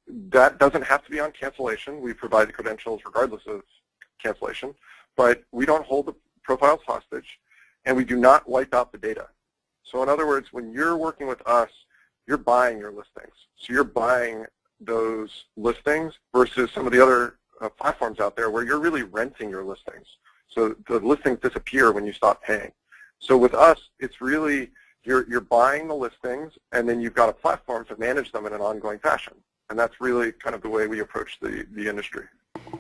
Speaker 2: that doesn't have to be on cancellation. We provide the credentials regardless of cancellation, but we don't hold the profiles hostage, and we do not wipe out the data. So in other words, when you're working with us, you're buying your listings. So you're buying those listings versus some of the other platforms out there where you're really renting your listings. So the listings disappear when you stop paying. So with us, it's really you're buying the listings, and then you've got a platform to manage them in an ongoing fashion. And that's really kind of the way we approach the industry.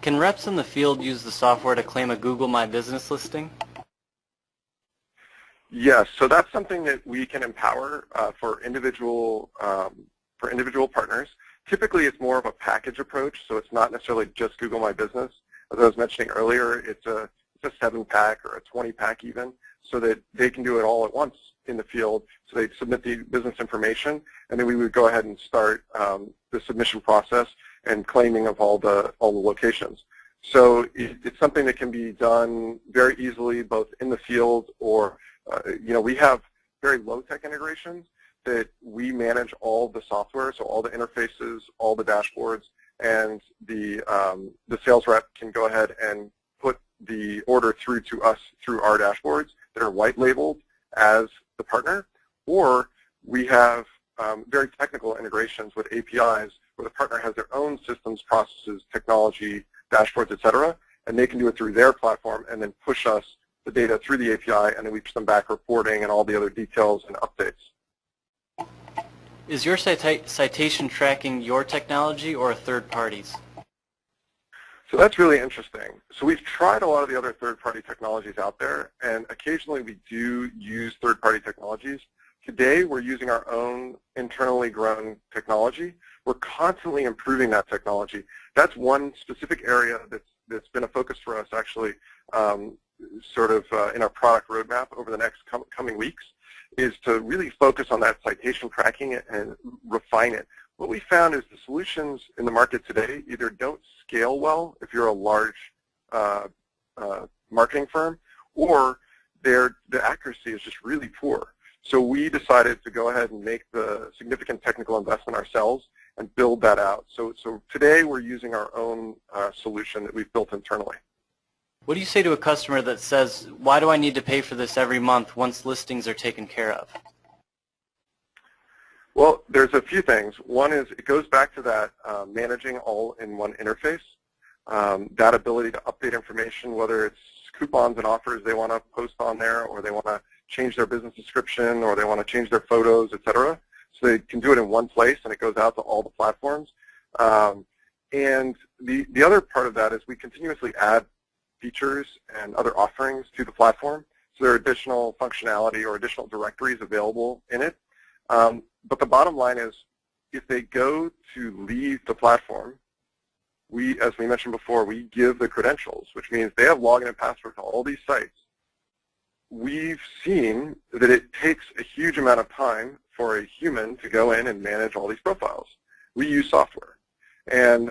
Speaker 1: Can reps in the field use the software to claim a Google My Business listing?
Speaker 2: Yes, so that's something that we can empower for individual partners. Typically, it's more of a package approach, so it's not necessarily just Google My Business. As I was mentioning earlier, it's a 7-pack or a 20-pack even, so that they can do it all at once in the field. So they submit the business information, and then we would go ahead and start the submission process and claiming of all the locations. So it's something that can be done very easily, both in the field or we have very low-tech integrations that we manage all the software, so all the interfaces, all the dashboards, and the sales rep can go ahead and put the order through to us through our dashboards that are white labeled as the partner, or we have very technical integrations with APIs where the partner has their own systems, processes, technology, dashboards, et cetera, and they can do it through their platform and then push us the data through the API, and then we push them back reporting and all the other details and updates.
Speaker 1: Is your citation tracking your technology or a third party's?
Speaker 2: So that's really interesting. So we've tried a lot of the other third-party technologies out there, and occasionally we do use third-party technologies. Today we're using our own internally grown technology. We're constantly improving that technology. That's one specific area that's been a focus for us actually in our product roadmap over the next coming weeks, is to really focus on that citation tracking and refine it. What we found is the solutions in the market today either don't scale well if you're a large marketing firm, or the accuracy is just really poor. So we decided to go ahead and make the significant technical investment ourselves and build that out. So today we're using our own solution that we've built internally.
Speaker 1: What do you say to a customer that says, why do I need to pay for this every month once listings are taken care of?
Speaker 2: Well, there's a few things. One is it goes back to that managing all in one interface, that ability to update information, whether it's coupons and offers they want to post on there, or they want to change their business description, or they want to change their photos, et cetera. So they can do it in one place, and it goes out to all the platforms. And the other part of that is we continuously add features and other offerings to the platform. So there are additional functionality or additional directories available in it. But the bottom line is, if they go to leave the platform, as we mentioned before, we give the credentials, which means they have login and password to all these sites. We've seen that it takes a huge amount of time for a human to go in and manage all these profiles. We use software. And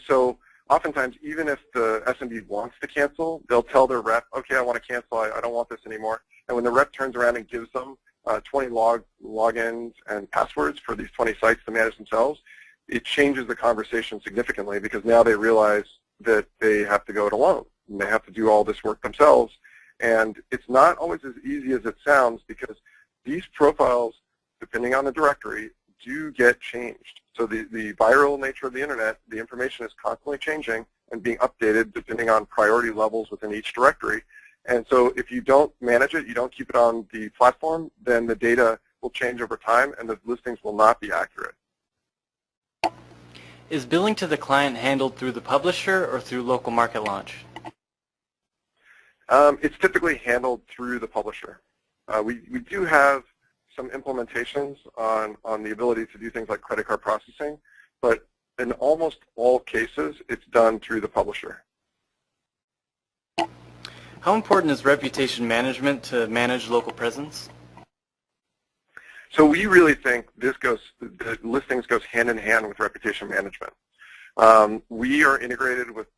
Speaker 2: so oftentimes, even if the SMB wants to cancel, they'll tell their rep, okay, I want to cancel, I don't want this anymore. And when the rep turns around and gives them 20 logins and passwords for these 20 sites to manage themselves, it changes the conversation significantly, because now they realize that they have to go it alone, and they have to do all this work themselves. And it's not always as easy as it sounds, because these profiles, depending on the directory, do get changed. So the viral nature of the internet, the information is constantly changing and being updated depending on priority levels within each directory. And so if you don't manage it, you don't keep it on the platform, then the data will change over time and the listings will not be accurate.
Speaker 1: Is billing to the client handled through the publisher or through local market launch?
Speaker 2: It's typically handled through the publisher. We do have some implementations on the ability to do things like credit card processing, but in almost all cases, it's done through the publisher.
Speaker 1: How important is reputation management to manage local presence?
Speaker 2: So we really think the listings goes hand in hand with reputation management. We are integrated with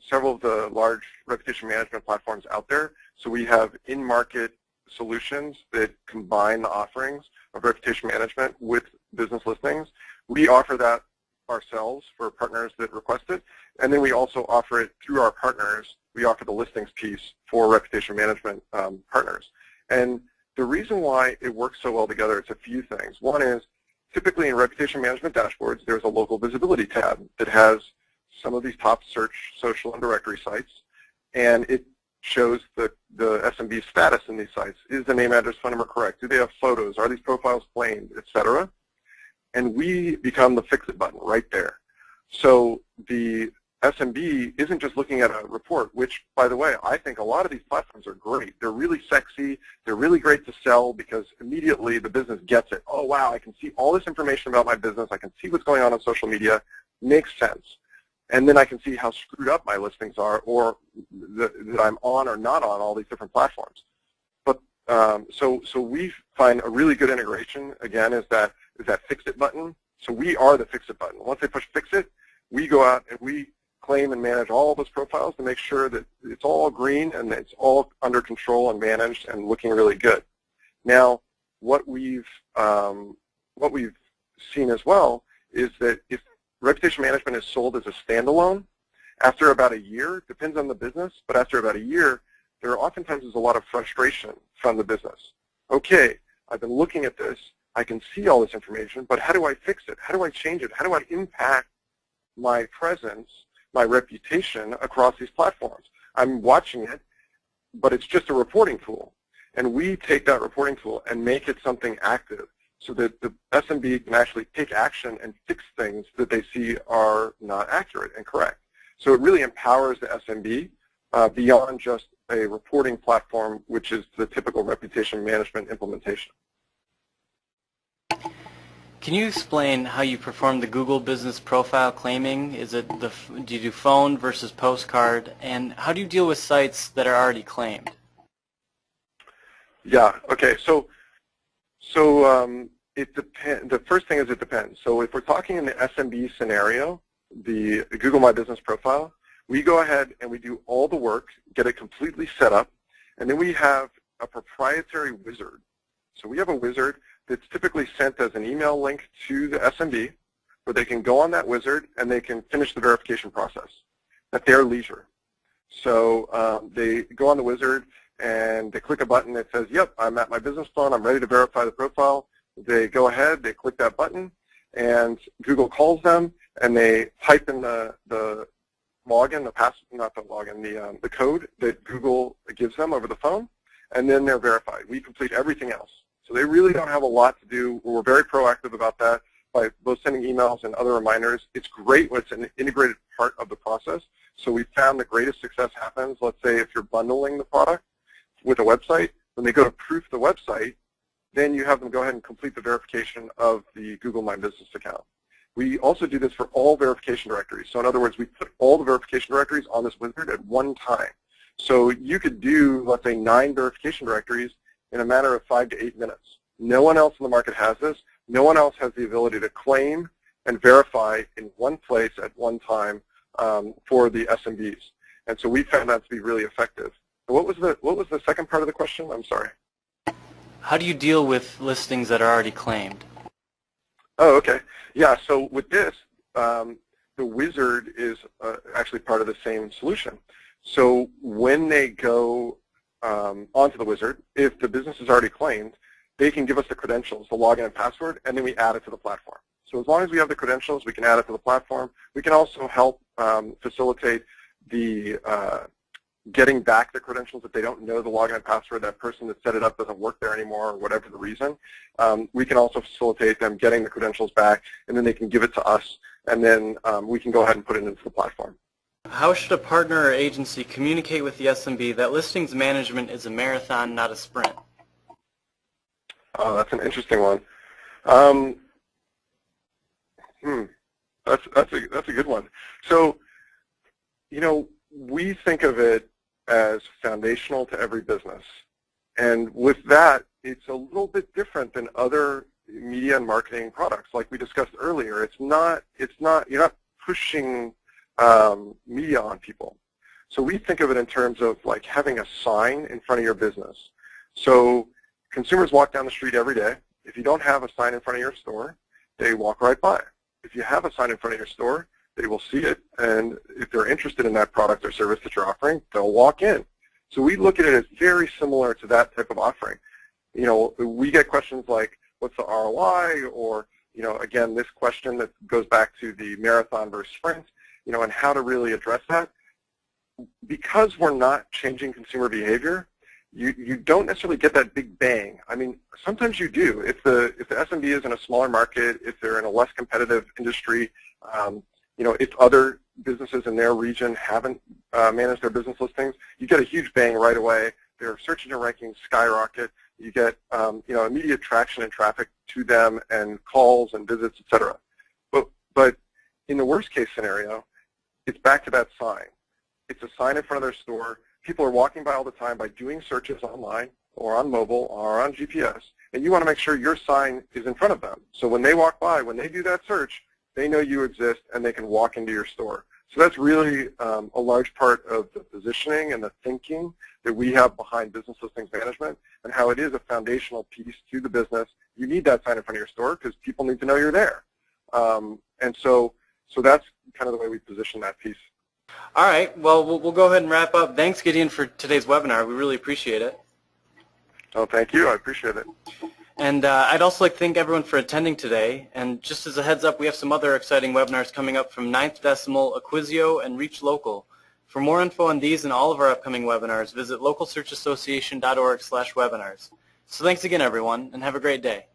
Speaker 2: several of the large reputation management platforms out there. So we have in-market solutions that combine the offerings of reputation management with business listings. We offer that ourselves for partners that request it, and then we also offer it through our partners. We offer the listings piece for reputation management partners. And the reason why it works so well together, it's a few things. One is, typically in reputation management dashboards, there's a local visibility tab that has some of these top search, social, and directory sites, and it shows the SMB status in these sites. Is the name, address, phone number correct? Do they have photos? Are these profiles claimed, etc.? And we become the fix-it button right there. So the SMB isn't just looking at a report, which, by the way, I think a lot of these platforms are great. They're really sexy. They're really great to sell because immediately the business gets it. Oh, wow, I can see all this information about my business. I can see what's going on social media. Makes sense. And then I can see how screwed up my listings are, or that I'm on or not on all these different platforms. But so we find a really good integration, again, is that fix-it button. So we are the fix-it button. Once they push fix-it, we go out and we claim and manage all of those profiles to make sure that it's all green and that it's all under control and managed and looking really good. Now, what we've seen as well is that if reputation management is sold as a standalone, after about a year, depends on the business, but after about a year, there oftentimes is a lot of frustration from the business. Okay, I've been looking at this, I can see all this information, but how do I fix it? How do I change it? How do I impact my presence, my reputation across these platforms? I'm watching it, but it's just a reporting tool. And we take that reporting tool and make it something active so that the SMB can actually take action and fix things that they see are not accurate and correct. So it really empowers the SMB beyond just a reporting platform, which is the typical reputation management implementation.
Speaker 1: Can you explain how you perform the Google Business Profile claiming? Do you do phone versus postcard? And how do you deal with sites that are already claimed?
Speaker 2: Yeah, okay, so it depends. The first thing is it depends. So if we're talking in the SMB scenario, the Google My Business Profile, we go ahead and we do all the work, get it completely set up, and then we have a proprietary wizard. So we have a wizard that's typically sent as an email link to the SMB where they can go on that wizard and they can finish the verification process at their leisure. So they go on the wizard and they click a button that says, yep, I'm at my business phone, I'm ready to verify the profile. They go ahead, they click that button, and Google calls them, and they type in the login, the code that Google gives them over the phone, and then they're verified. We complete everything else. So they really don't have a lot to do. We're very proactive about that by both sending emails and other reminders. It's great when it's an integrated part of the process. So we found the greatest success happens, let's say if you're bundling the product with a website, when they go to proof the website, then you have them go ahead and complete the verification of the Google My Business account. We also do this for all verification directories. So in other words, we put all the verification directories on this wizard at one time. So you could do, let's say, 9 verification directories in a matter of 5 to 8 minutes. No one else in the market has this. No one else has the ability to claim and verify in one place at one time for the SMBs. And so we found that to be really effective. What was the second part of the question? I'm sorry.
Speaker 1: How do you deal with listings that are already claimed?
Speaker 2: Oh, okay. Yeah, so with this, the wizard is actually part of the same solution. So when they go onto the wizard, if the business is already claimed, they can give us the credentials, the login and password, and then we add it to the platform. So as long as we have the credentials, we can add it to the platform. We can also help facilitate the getting back the credentials if they don't know the login and password, that person that set it up doesn't work there anymore or whatever the reason. We can also facilitate them getting the credentials back, and then they can give it to us, and then we can go ahead and put it into the platform.
Speaker 1: How should a partner or agency communicate with the SMB that listings management is a marathon, not a sprint?
Speaker 2: Oh, that's an interesting one. That's a good one. So, you know, we think of it as foundational to every business. And with that, it's a little bit different than other media and marketing products. Like we discussed earlier, you're not pushing media on people. So we think of it in terms of like having a sign in front of your business. So consumers walk down the street every day. If you don't have a sign in front of your store, they walk right by. If you have a sign in front of your store, they will see it, and if they're interested in that product or service that you're offering, they'll walk in. So we look at it as very similar to that type of offering. You know, we get questions like, what's the ROI? Or, you know, again, this question that goes back to the marathon versus sprint, you know, and how to really address that. Because we're not changing consumer behavior, you don't necessarily get that big bang. I mean, sometimes you do. If the SMB is in a smaller market, if they're in a less competitive industry, you know, if other businesses in their region haven't managed their business listings, you get a huge bang right away. Their search engine rankings skyrocket. You get you know, immediate traction and traffic to them and calls and visits, et cetera. But in the worst case scenario, it's back to that sign. It's a sign in front of their store. People are walking by all the time by doing searches online or on mobile or on GPS, and you want to make sure your sign is in front of them. So when they walk by, when they do that search, they know you exist and they can walk into your store. So that's really a large part of the positioning and the thinking that we have behind business listings management and how it is a foundational piece to the business. You need that sign in front of your store because people need to know you're there. And so that's kind of the way we position that piece.
Speaker 1: All right. Well, we'll go ahead and wrap up. Thanks, Gideon, for today's webinar. We really appreciate it.
Speaker 2: Oh, thank you. I appreciate it.
Speaker 1: And I'd also like to thank everyone for attending today. And just as a heads up, we have some other exciting webinars coming up from Ninth Decimal, Acquisio, and Reach Local. For more info on these and all of our upcoming webinars, visit localsearchassociation.org/webinars. So thanks again, everyone, and have a great day.